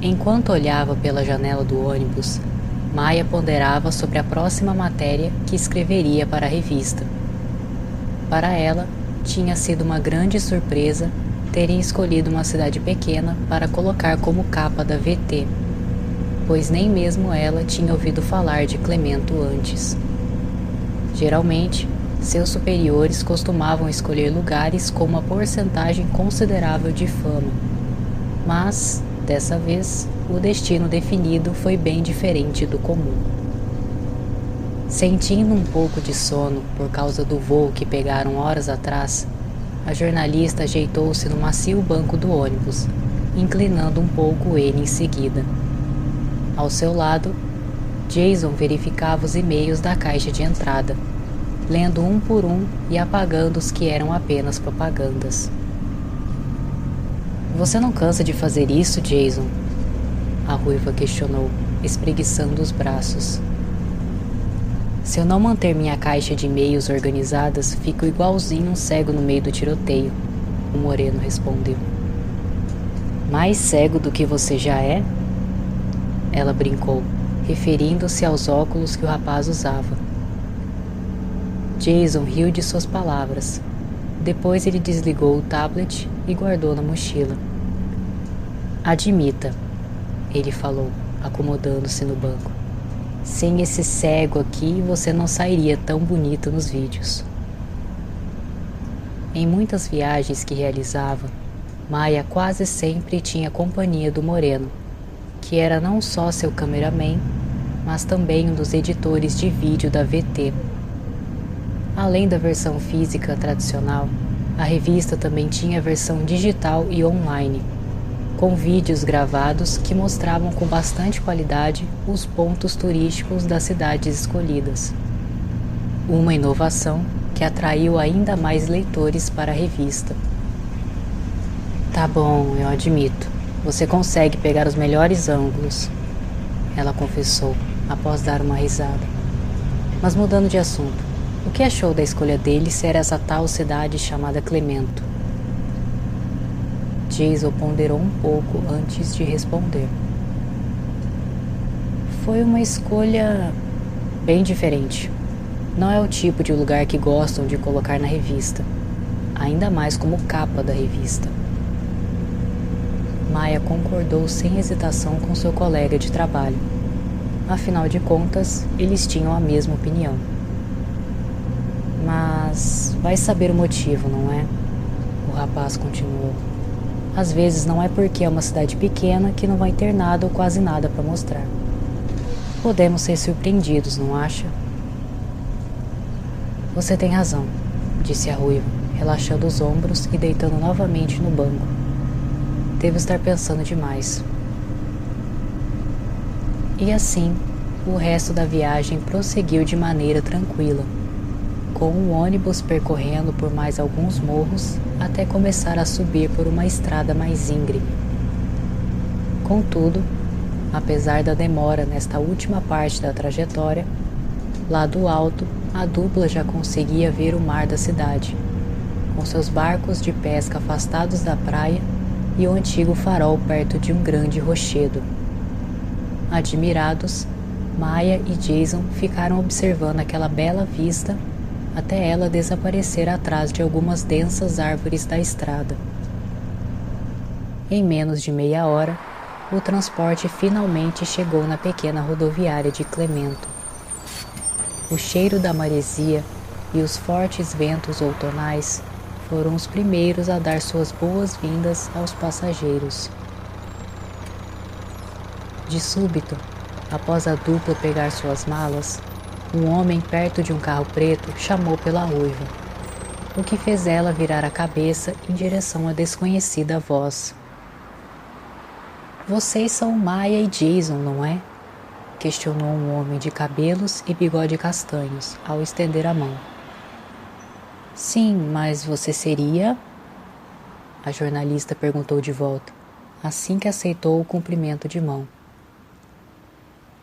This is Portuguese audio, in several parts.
Enquanto olhava pela janela do ônibus, Maia ponderava sobre a próxima matéria que escreveria para a revista. Para ela, tinha sido uma grande surpresa terem escolhido uma cidade pequena para colocar como capa da VT, pois nem mesmo ela tinha ouvido falar de Clemento antes. Geralmente, seus superiores costumavam escolher lugares com uma porcentagem considerável de fama, mas, dessa vez, o destino definido foi bem diferente do comum. Sentindo um pouco de sono por causa do voo que pegaram horas atrás, a jornalista ajeitou-se no macio banco do ônibus, inclinando um pouco ele em seguida. Ao seu lado, Jason verificava os e-mails da caixa de entrada, lendo um por um e apagando os que eram apenas propagandas. "Você não cansa de fazer isso, Jason?" A ruiva questionou, espreguiçando os braços. "Se eu não manter minha caixa de e-mails organizadas, fico igualzinho um cego no meio do tiroteio", o moreno respondeu. "Mais cego do que você já é?" Ela brincou, referindo-se aos óculos que o rapaz usava. Jason riu de suas palavras. Depois ele desligou o tablet e guardou na mochila. "Admita", ele falou, acomodando-se no banco. "Sem esse cego aqui, você não sairia tão bonita nos vídeos." Em muitas viagens que realizava, Maia quase sempre tinha companhia do moreno, que era não só seu cameraman, mas também um dos editores de vídeo da VT. Além da versão física tradicional, a revista também tinha a versão digital e online, com vídeos gravados que mostravam com bastante qualidade os pontos turísticos das cidades escolhidas. Uma inovação que atraiu ainda mais leitores para a revista. "Tá bom, eu admito. Você consegue pegar os melhores ângulos", ela confessou, após dar uma risada. "Mas mudando de assunto, o que achou da escolha dele ser essa tal cidade chamada Clemento?" Jason ponderou um pouco antes de responder. "Foi uma escolha bem diferente. Não é o tipo de lugar que gostam de colocar na revista, ainda mais como capa da revista." Maia concordou sem hesitação com seu colega de trabalho. Afinal de contas, eles tinham a mesma opinião. "Mas vai saber o motivo, não é?" O rapaz continuou. "Às vezes não é porque é uma cidade pequena que não vai ter nada ou quase nada para mostrar. Podemos ser surpreendidos, não acha?" "Você tem razão", disse a ruiva, relaxando os ombros e deitando novamente no banco. "Devo estar pensando demais." E assim, o resto da viagem prosseguiu de maneira tranquila, com o ônibus percorrendo por mais alguns morros até começar a subir por uma estrada mais íngreme. Contudo, apesar da demora nesta última parte da trajetória, lá do alto, a dupla já conseguia ver o mar da cidade, com seus barcos de pesca afastados da praia e o antigo farol perto de um grande rochedo. Admirados, Maia e Jason ficaram observando aquela bela vista até ela desaparecer atrás de algumas densas árvores da estrada. Em menos de meia hora, o transporte finalmente chegou na pequena rodoviária de Clemento. O cheiro da maresia e os fortes ventos outonais foram os primeiros a dar suas boas-vindas aos passageiros. De súbito, após a dupla pegar suas malas, um homem perto de um carro preto chamou pela ruiva, o que fez ela virar a cabeça em direção à desconhecida voz. "Vocês são Maia e Jason, não é?" questionou um homem de cabelos e bigode castanhos, ao estender a mão. "Sim, mas você seria?" A jornalista perguntou de volta, assim que aceitou o cumprimento de mão.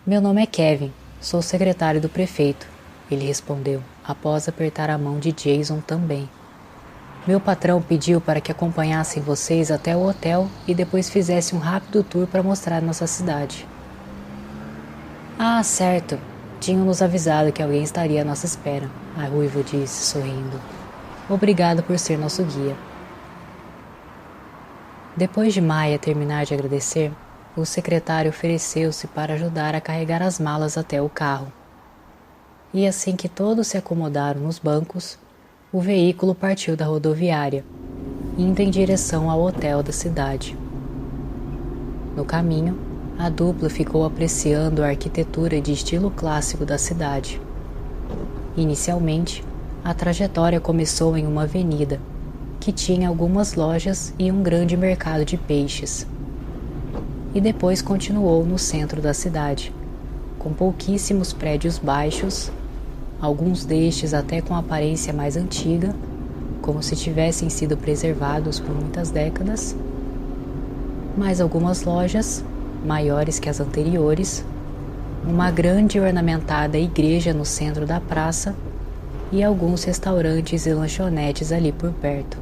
"Meu nome é Kevin, sou secretário do prefeito", ele respondeu, após apertar a mão de Jason também. Meu patrão pediu para que acompanhassem vocês até o hotel e depois fizesse um rápido tour para mostrar nossa cidade. Ah, certo. Tinham nos avisado que alguém estaria à nossa espera, a ruiva disse, sorrindo. Obrigado por ser nosso guia. Depois de Maia terminar de agradecer, o secretário ofereceu-se para ajudar a carregar as malas até o carro. E assim que todos se acomodaram nos bancos, o veículo partiu da rodoviária, indo em direção ao hotel da cidade. No caminho, a dupla ficou apreciando a arquitetura de estilo clássico da cidade. Inicialmente, a trajetória começou em uma avenida, que tinha algumas lojas e um grande mercado de peixes. E depois continuou no centro da cidade, com pouquíssimos prédios baixos, alguns destes até com aparência mais antiga, como se tivessem sido preservados por muitas décadas, mais algumas lojas, maiores que as anteriores, uma grande e ornamentada igreja no centro da praça e alguns restaurantes e lanchonetes ali por perto.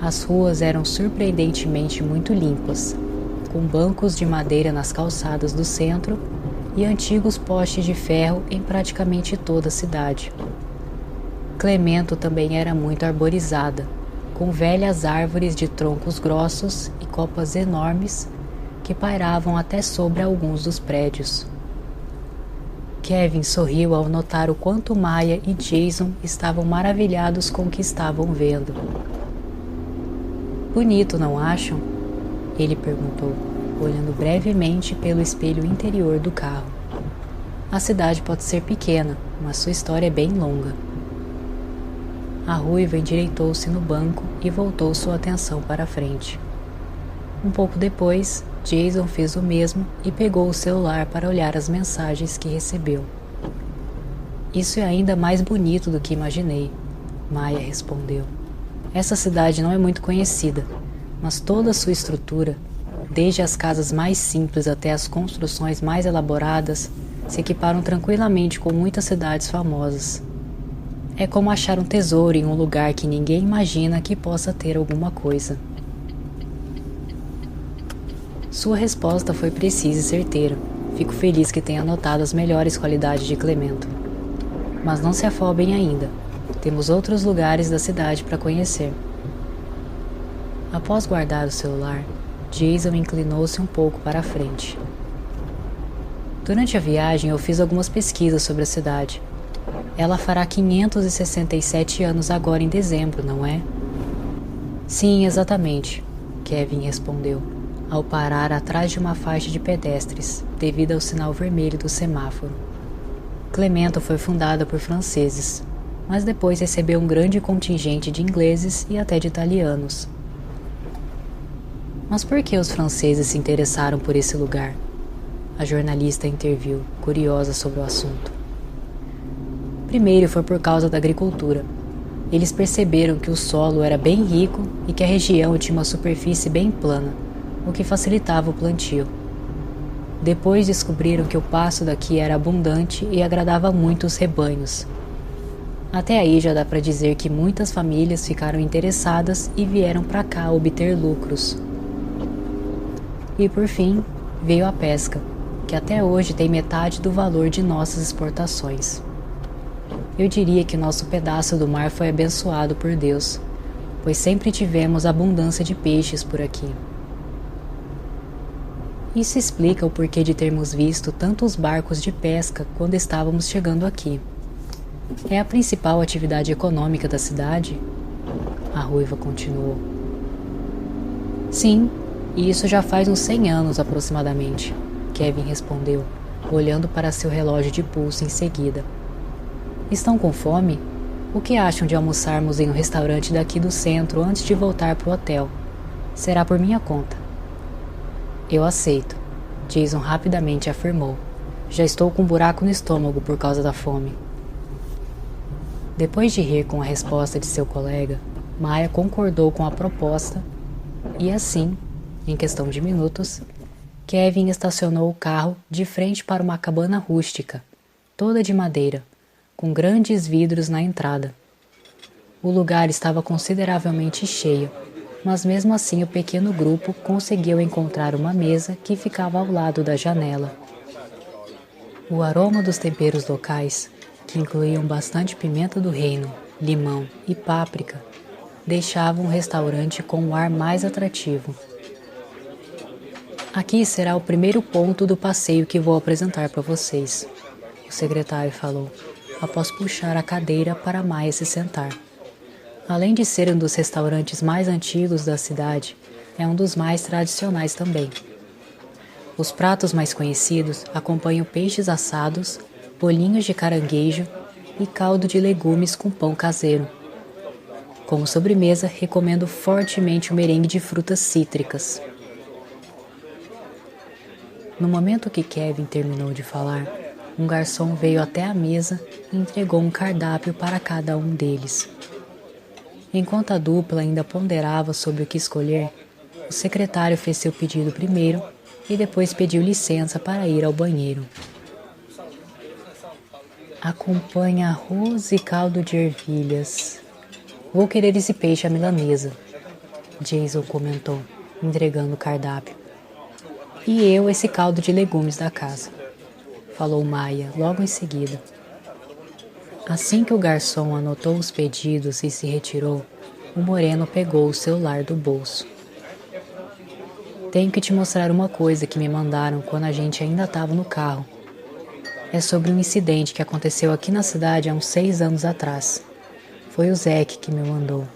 As ruas eram surpreendentemente muito limpas, com bancos de madeira nas calçadas do centro e antigos postes de ferro em praticamente toda a cidade. Clemento também era muito arborizada, com velhas árvores de troncos grossos e copas enormes que pairavam até sobre alguns dos prédios. Kevin sorriu ao notar o quanto Maia e Jason estavam maravilhados com o que estavam vendo. Bonito, não acham? Ele perguntou, olhando brevemente pelo espelho interior do carro. A cidade pode ser pequena, mas sua história é bem longa. A ruiva endireitou-se no banco e voltou sua atenção para a frente. Um pouco depois, Jason fez o mesmo e pegou o celular para olhar as mensagens que recebeu. Isso é ainda mais bonito do que imaginei, Maia respondeu. Essa cidade não é muito conhecida, mas toda a sua estrutura, desde as casas mais simples até as construções mais elaboradas, se equiparam tranquilamente com muitas cidades famosas. É como achar um tesouro em um lugar que ninguém imagina que possa ter alguma coisa. Sua resposta foi precisa e certeira. Fico feliz que tenha notado as melhores qualidades de Clemento. Mas não se afobem ainda. Temos outros lugares da cidade para conhecer. Após guardar o celular, Jason inclinou-se um pouco para a frente. Durante a viagem eu fiz algumas pesquisas sobre a cidade. Ela fará 567 anos agora em dezembro, não é? Sim, exatamente, Kevin respondeu, ao parar atrás de uma faixa de pedestres, devido ao sinal vermelho do semáforo. Clemento foi fundada por franceses, mas depois recebeu um grande contingente de ingleses e até de italianos. Mas por que os franceses se interessaram por esse lugar? A jornalista interviu, curiosa sobre o assunto. Primeiro foi por causa da agricultura. Eles perceberam que o solo era bem rico e que a região tinha uma superfície bem plana, o que facilitava o plantio. Depois descobriram que o pasto daqui era abundante e agradava muito os rebanhos. Até aí já dá para dizer que muitas famílias ficaram interessadas e vieram para cá obter lucros. E por fim, veio a pesca, que até hoje tem metade do valor de nossas exportações. Eu diria que nosso pedaço do mar foi abençoado por Deus, pois sempre tivemos abundância de peixes por aqui. Isso explica o porquê de termos visto tantos barcos de pesca quando estávamos chegando aqui. É a principal atividade econômica da cidade? A ruiva continuou. Sim, e isso já faz uns 100 anos aproximadamente, Kevin respondeu, olhando para seu relógio de pulso em seguida. Estão com fome? O que acham de almoçarmos em um restaurante daqui do centro antes de voltar para o hotel? Será por minha conta. Eu aceito, Jason rapidamente afirmou. Já estou com um buraco no estômago por causa da fome. Depois de rir com a resposta de seu colega, Maia concordou com a proposta e assim, em questão de minutos, Kevin estacionou o carro de frente para uma cabana rústica, toda de madeira, com grandes vidros na entrada. O lugar estava consideravelmente cheio, mas mesmo assim o pequeno grupo conseguiu encontrar uma mesa que ficava ao lado da janela. O aroma dos temperos locais, que incluíam bastante pimenta do reino, limão e páprica, deixavam o restaurante com um ar mais atrativo. Aqui será o primeiro ponto do passeio que vou apresentar para vocês, o secretário falou, após puxar a cadeira para Maya se sentar. Além de ser um dos restaurantes mais antigos da cidade, é um dos mais tradicionais também. Os pratos mais conhecidos acompanham peixes assados, bolinhos de caranguejo e caldo de legumes com pão caseiro. Como sobremesa, recomendo fortemente o merengue de frutas cítricas. No momento que Kevin terminou de falar, um garçom veio até a mesa e entregou um cardápio para cada um deles. Enquanto a dupla ainda ponderava sobre o que escolher, o secretário fez seu pedido primeiro e depois pediu licença para ir ao banheiro. Acompanha arroz e caldo de ervilhas. Vou querer esse peixe à milanesa, Jason comentou, entregando o cardápio. E eu esse caldo de legumes da casa, falou Maya logo em seguida. Assim que o garçom anotou os pedidos e se retirou, o moreno pegou o celular do bolso. Tenho que te mostrar uma coisa que me mandaram quando a gente ainda estava no carro. É sobre um incidente que aconteceu aqui na cidade há uns 6 anos atrás. Foi o Zack que me mandou.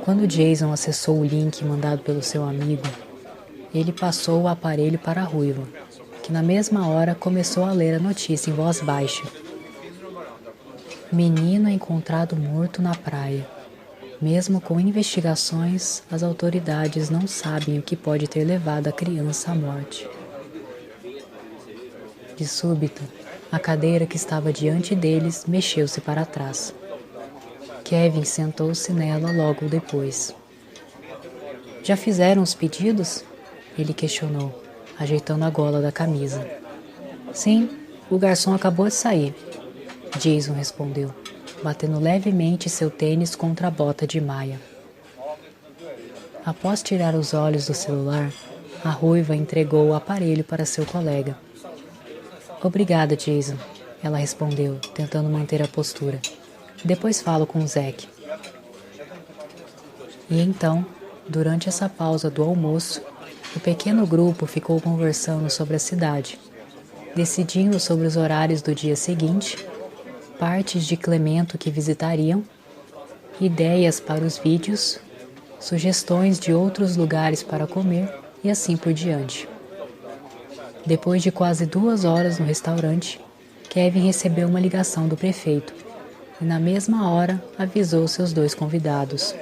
Quando Jason acessou o link mandado pelo seu amigo, ele passou o aparelho para a ruiva, que na mesma hora começou a ler a notícia em voz baixa. Menino é encontrado morto na praia. Mesmo com investigações, as autoridades não sabem o que pode ter levado a criança à morte. De súbito, a cadeira que estava diante deles mexeu-se para trás. Kevin sentou-se nela logo depois. Já fizeram os pedidos? Ele questionou, ajeitando a gola da camisa. Sim, o garçom acabou de sair, Jason respondeu, batendo levemente seu tênis contra a bota de Maya. Após tirar os olhos do celular, a ruiva entregou o aparelho para seu colega. Obrigada, Jason, ela respondeu, tentando manter a postura. Depois falo com o Zack. E então, durante essa pausa do almoço, o pequeno grupo ficou conversando sobre a cidade, decidindo sobre os horários do dia seguinte, partes de Clemento que visitariam, ideias para os vídeos, sugestões de outros lugares para comer e assim por diante. Depois de quase 2 horas no restaurante, Kevin recebeu uma ligação do prefeito e na mesma hora avisou seus 2 convidados.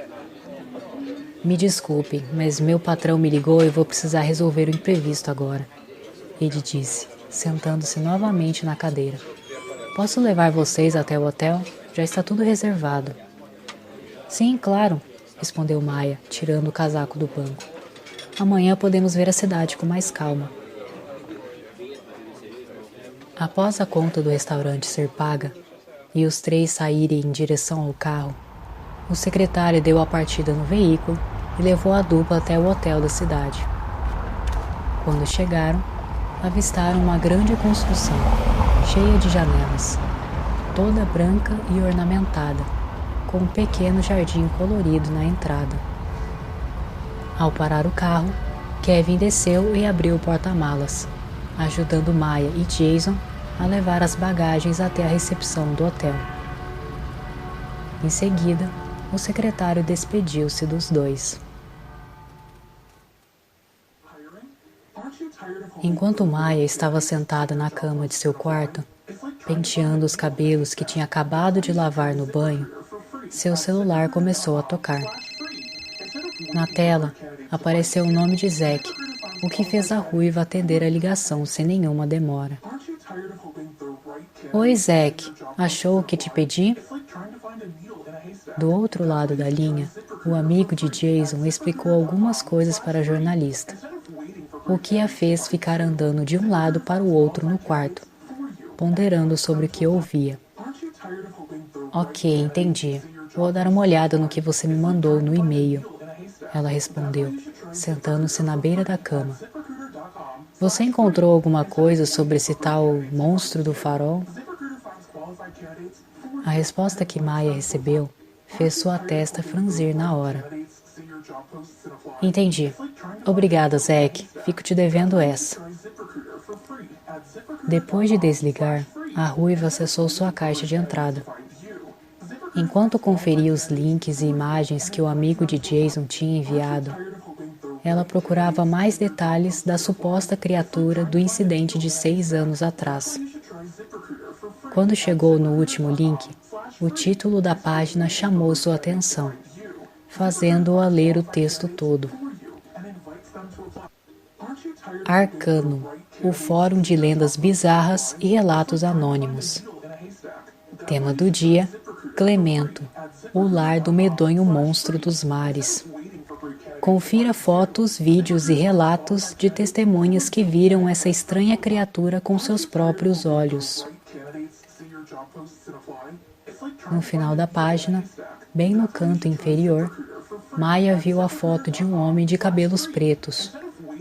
Me desculpe, mas meu patrão me ligou e vou precisar resolver o imprevisto agora, ele disse, sentando-se novamente na cadeira. Posso levar vocês até o hotel? Já está tudo reservado. Sim, claro, respondeu Maya, tirando o casaco do banco. Amanhã podemos ver a cidade com mais calma. Após a conta do restaurante ser paga e os 3 saírem em direção ao carro, o secretário deu a partida no veículo e levou a dupla até o hotel da cidade. Quando chegaram, avistaram uma grande construção, cheia de janelas, toda branca e ornamentada, com um pequeno jardim colorido na entrada. Ao parar o carro, Kevin desceu e abriu o porta-malas, ajudando Maya e Jason a levar as bagagens até a recepção do hotel. Em seguida, o secretário despediu-se dos 2. Enquanto Maya estava sentada na cama de seu quarto, penteando os cabelos que tinha acabado de lavar no banho, seu celular começou a tocar. Na tela, apareceu o nome de Zack, o que fez a ruiva atender a ligação sem nenhuma demora. Oi, Zack. Achou o que te pedi? Do outro lado da linha, o amigo de Jason explicou algumas coisas para a jornalista, o que a fez ficar andando de um lado para o outro no quarto, ponderando sobre o que ouvia. Ok, entendi. Vou dar uma olhada no que você me mandou no e-mail. Ela respondeu, sentando-se na beira da cama. Você encontrou alguma coisa sobre esse tal monstro do farol? A resposta que Maya recebeu fez sua testa franzir na hora. Entendi. Obrigada, Zack. Fico te devendo essa. Depois de desligar, a ruiva acessou sua caixa de entrada. Enquanto conferia os links e imagens que o amigo de Jason tinha enviado, ela procurava mais detalhes da suposta criatura do incidente de 6 anos atrás. Quando chegou no último link, o título da página chamou sua atenção, fazendo-a ler o texto todo. Arcano, o fórum de lendas bizarras e relatos anônimos. Tema do dia, Clemento, o lar do medonho monstro dos mares. Confira fotos, vídeos e relatos de testemunhas que viram essa estranha criatura com seus próprios olhos. No final da página, bem no canto inferior, Maya viu a foto de um homem de cabelos pretos,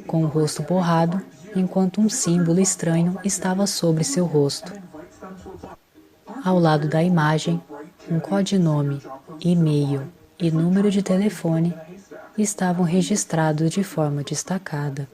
com o rosto borrado, enquanto um símbolo estranho estava sobre seu rosto. Ao lado da imagem, um codinome, e-mail e número de telefone estavam registrados de forma destacada.